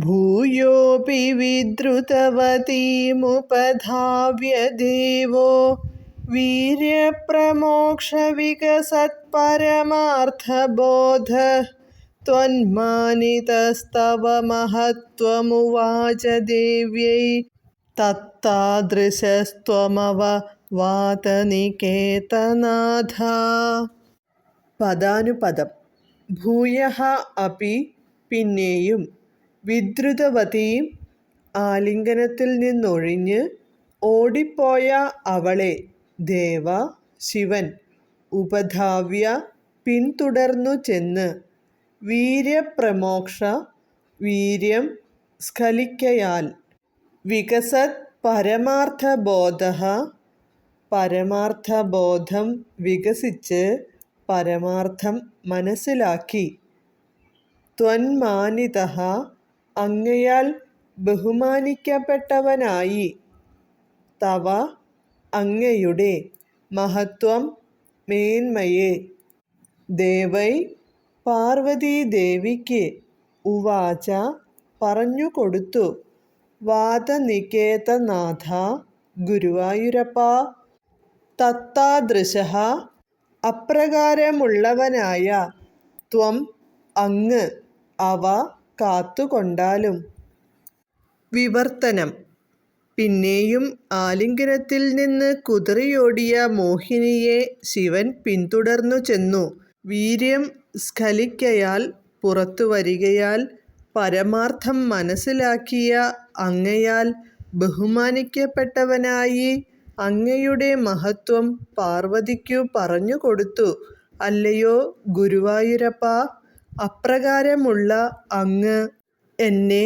ഭൂയോപി വിദ്രുതവതീമുപധാവ്യ ദേവോ വീര്യപ്രമോക്ഷവികസത്പരമാർത്ഥബോധ ത്വന്മാനിതസ്തവ മഹത്വമുവാച ദേവ്യൈ തത്താദൃശസ്ത്വമവ വാതനികേതനാഥ. പദാനുപദം. ഭൂയഃ അപി പിന്നെയും, വിദ്രുതവതീം ആലിംഗനത്തിൽ നിന്നൊഴിഞ്ഞ് ഓടിപ്പോയ അവളെ ദേവ ശിവൻ ഉപധാവ്യ പിന്തുടർന്നു ചെന്ന് വീര്യപ്രമോക്ഷ വീര്യം സ്ഖലിക്കയാൽ വികസത് പരമാർത്ഥബോധഃ പരമാർത്ഥബോധം വികസിച്ച് പരമാർത്ഥം മനസ്സിലാക്കി ത്വന്മാനിതഃ അങ്ങയാൽ ബഹുമാനിക്കപ്പെട്ടവനായി തവ അങ്ങയുടെ മഹത്വം മേന്മയെ ദേവൈ പാർവതീദേവിക്ക് ഉവാച പറഞ്ഞുകൊടുത്തു വാതനികേതനാഥ ഗുരുവായൂരപ്പാ. തത്താദൃശഃ അപ്രകാരമുള്ളവനായ ത്വം അങ്ങ് അവ കാത്തുകൊണ്ടാലും. വിവർത്തനം. പിന്നെയും ആലിംഗനത്തിൽ നിന്ന് കുതറിയോടിയ മോഹിനിയെ ശിവൻ പിന്തുടർന്നു ചെന്നു. വീര്യം സ്ഖലിക്കയാൽ പുറത്തുവരികയാൽ പരമാർത്ഥം മനസ്സിലാക്കിയ അങ്ങയാൽ ബഹുമാനിക്കപ്പെട്ടവനായി അങ്ങയുടെ മഹത്വം പാർവതിക്കു പറഞ്ഞുകൊടുത്തു. അല്ലയോ ഗുരുവായൂരപ്പാ, അപ്രകാരമുള്ള അങ്ങ് എന്നെ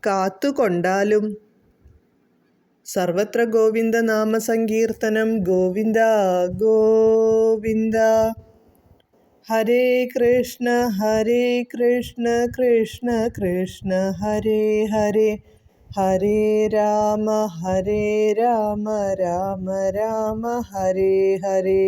കാത്തുകൊണ്ടാലും. സർവത്ര ഗോവിന്ദനാമസങ്കീർത്തനം. ഗോവിന്ദ ഗോവിന്ദ. ഹരേ കൃഷ്ണ കൃഷ്ണ കൃഷ്ണ ഹരേ ഹരേ, ഹരേ രാമ രാമ രാമ ഹരേ ഹരേ.